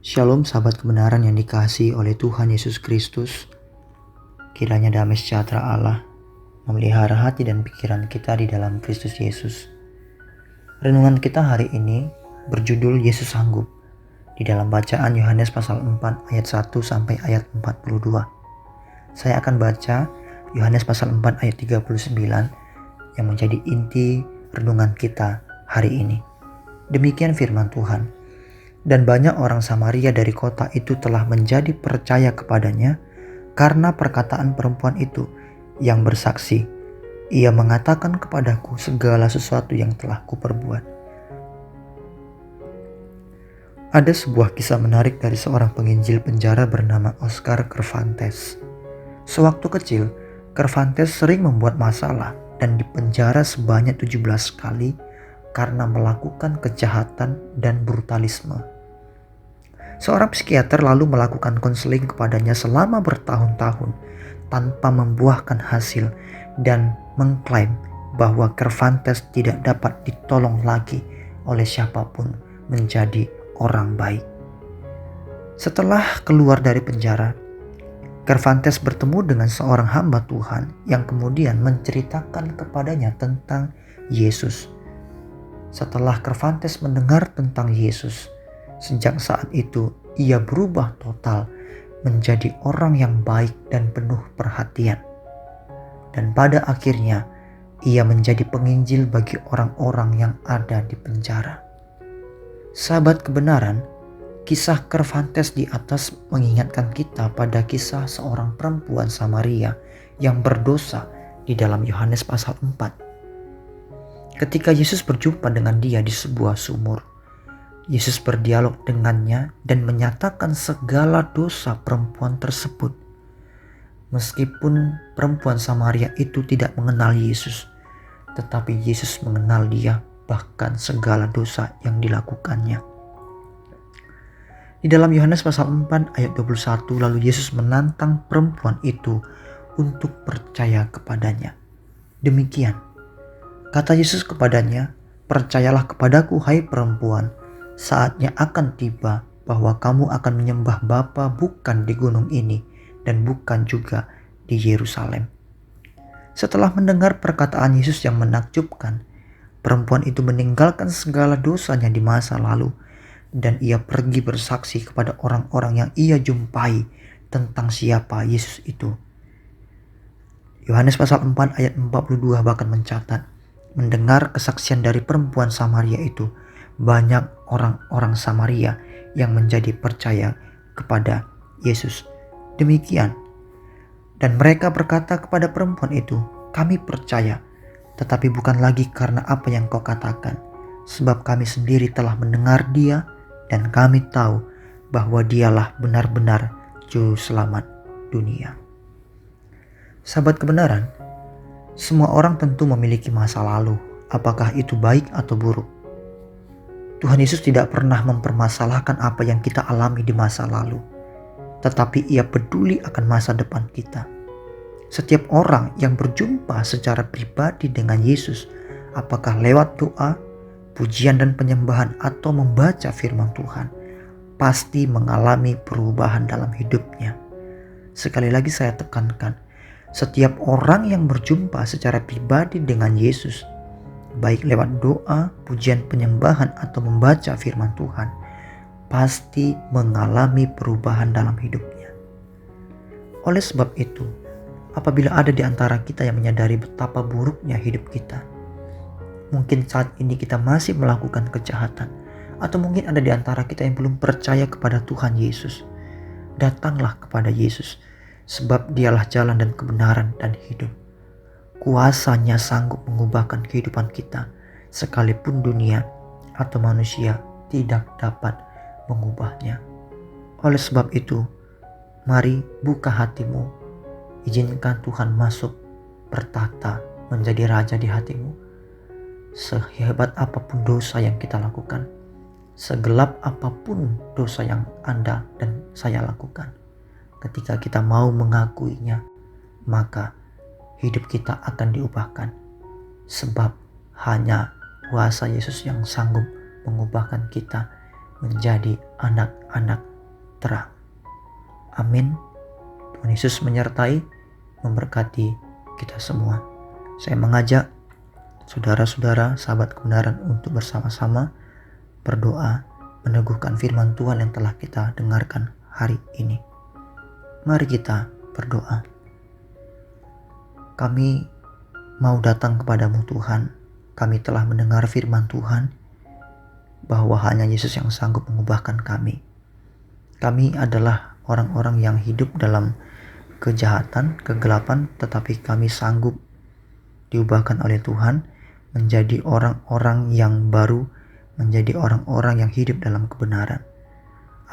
Shalom sahabat kebenaran yang dikasihi oleh Tuhan Yesus Kristus. Kiranya damai sejahtera Allah memelihara hati dan pikiran kita di dalam Kristus Yesus. Renungan kita hari ini berjudul Yesus Sanggup di dalam bacaan Yohanes pasal 4 ayat 1 sampai ayat 42. Saya akan baca Yohanes pasal 4 ayat 39 yang menjadi inti renungan kita hari ini. Demikian firman Tuhan. Dan banyak orang Samaria dari kota itu telah menjadi percaya kepadanya karena perkataan perempuan itu yang bersaksi, "Ia mengatakan kepadaku segala sesuatu yang telah kuperbuat." Ada sebuah kisah menarik dari seorang penginjil penjara bernama Oscar Cervantes. Sewaktu kecil, Cervantes sering membuat masalah dan dipenjara sebanyak 17 kali karena melakukan kejahatan dan brutalisme. Seorang psikiater lalu melakukan konseling kepadanya selama bertahun-tahun tanpa membuahkan hasil dan mengklaim bahwa Cervantes tidak dapat ditolong lagi oleh siapapun menjadi orang baik. Setelah keluar dari penjara, Cervantes bertemu dengan seorang hamba Tuhan yang kemudian menceritakan kepadanya tentang Yesus. Setelah Cervantes mendengar tentang Yesus, sejak saat itu ia berubah total menjadi orang yang baik dan penuh perhatian. Dan pada akhirnya ia menjadi penginjil bagi orang-orang yang ada di penjara. Sahabat kebenaran, kisah Cervantes di atas mengingatkan kita pada kisah seorang perempuan Samaria yang berdosa di dalam Yohanes pasal 4. Ketika Yesus berjumpa dengan dia di sebuah sumur, Yesus berdialog dengannya dan menyatakan segala dosa perempuan tersebut. Meskipun perempuan Samaria itu tidak mengenal Yesus, tetapi Yesus mengenal dia, bahkan segala dosa yang dilakukannya. Di dalam Yohanes pasal 4 ayat 21, lalu Yesus menantang perempuan itu untuk percaya kepadanya. Demikian, kata Yesus kepadanya, "Percayalah kepadaku, hai perempuan, saatnya akan tiba bahwa kamu akan menyembah Bapa bukan di gunung ini dan bukan juga di Yerusalem." Setelah mendengar perkataan Yesus yang menakjubkan, perempuan itu meninggalkan segala dosanya di masa lalu dan ia pergi bersaksi kepada orang-orang yang ia jumpai tentang siapa Yesus itu. Yohanes pasal 4 ayat 42 bahkan mencatat, mendengar kesaksian dari perempuan Samaria itu, banyak orang-orang Samaria yang menjadi percaya kepada Yesus. Demikian. Dan mereka berkata kepada perempuan itu, "Kami percaya, tetapi bukan lagi karena apa yang kau katakan, sebab kami sendiri telah mendengar dia dan kami tahu bahwa dialah benar-benar juru selamat dunia." Sahabat kebenaran, semua orang tentu memiliki masa lalu, apakah itu baik atau buruk. Tuhan Yesus tidak pernah mempermasalahkan apa yang kita alami di masa lalu, tetapi Ia peduli akan masa depan kita. Setiap orang yang berjumpa secara pribadi dengan Yesus, apakah lewat doa, pujian dan penyembahan atau membaca firman Tuhan, pasti mengalami perubahan dalam hidupnya. Sekali lagi saya tekankan, setiap orang yang berjumpa secara pribadi dengan Yesus, baik lewat doa, pujian penyembahan atau membaca firman Tuhan, pasti mengalami perubahan dalam hidupnya. Oleh sebab itu, apabila ada di antara kita yang menyadari betapa buruknya hidup kita, mungkin saat ini kita masih melakukan kejahatan, atau mungkin ada di antara kita yang belum percaya kepada Tuhan Yesus, datanglah kepada Yesus, sebab dialah jalan dan kebenaran dan hidup. Kuasanya sanggup mengubahkan kehidupan kita, sekalipun dunia atau manusia tidak dapat mengubahnya. Oleh sebab itu, mari buka hatimu, izinkan Tuhan masuk bertata menjadi raja di hatimu. Sehebat apapun dosa yang kita lakukan, segelap apapun dosa yang Anda dan saya lakukan, ketika kita mau mengakuinya, maka hidup kita akan diubahkan. Sebab hanya kuasa Yesus yang sanggup mengubahkan kita menjadi anak-anak sejahtera. Amin. Tuhan Yesus menyertai, memberkati kita semua. Saya mengajak saudara-saudara, sahabat kebenaran untuk bersama-sama berdoa, meneguhkan firman Tuhan yang telah kita dengarkan hari ini. Mari kita berdoa. Kami mau datang kepadamu Tuhan. Kami telah mendengar firman Tuhan bahwa hanya Yesus yang sanggup mengubahkan kami. Kami adalah orang-orang yang hidup dalam kejahatan, kegelapan, tetapi kami sanggup diubahkan oleh Tuhan menjadi orang-orang yang baru, menjadi orang-orang yang hidup dalam kebenaran.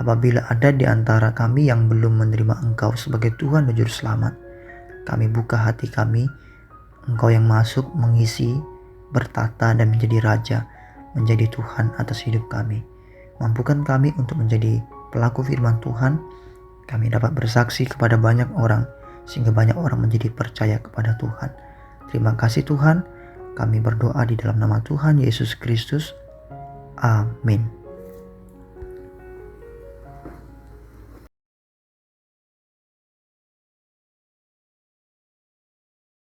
Apabila ada di antara kami yang belum menerima Engkau sebagai Tuhan dan Juru Selamat, kami buka hati kami, Engkau yang masuk, mengisi, bertata dan menjadi Raja, menjadi Tuhan atas hidup kami. Mampukan kami untuk menjadi pelaku firman Tuhan. Kami dapat bersaksi kepada banyak orang, sehingga banyak orang menjadi percaya kepada Tuhan. Terima kasih Tuhan. Kami berdoa di dalam nama Tuhan Yesus Kristus. Amin.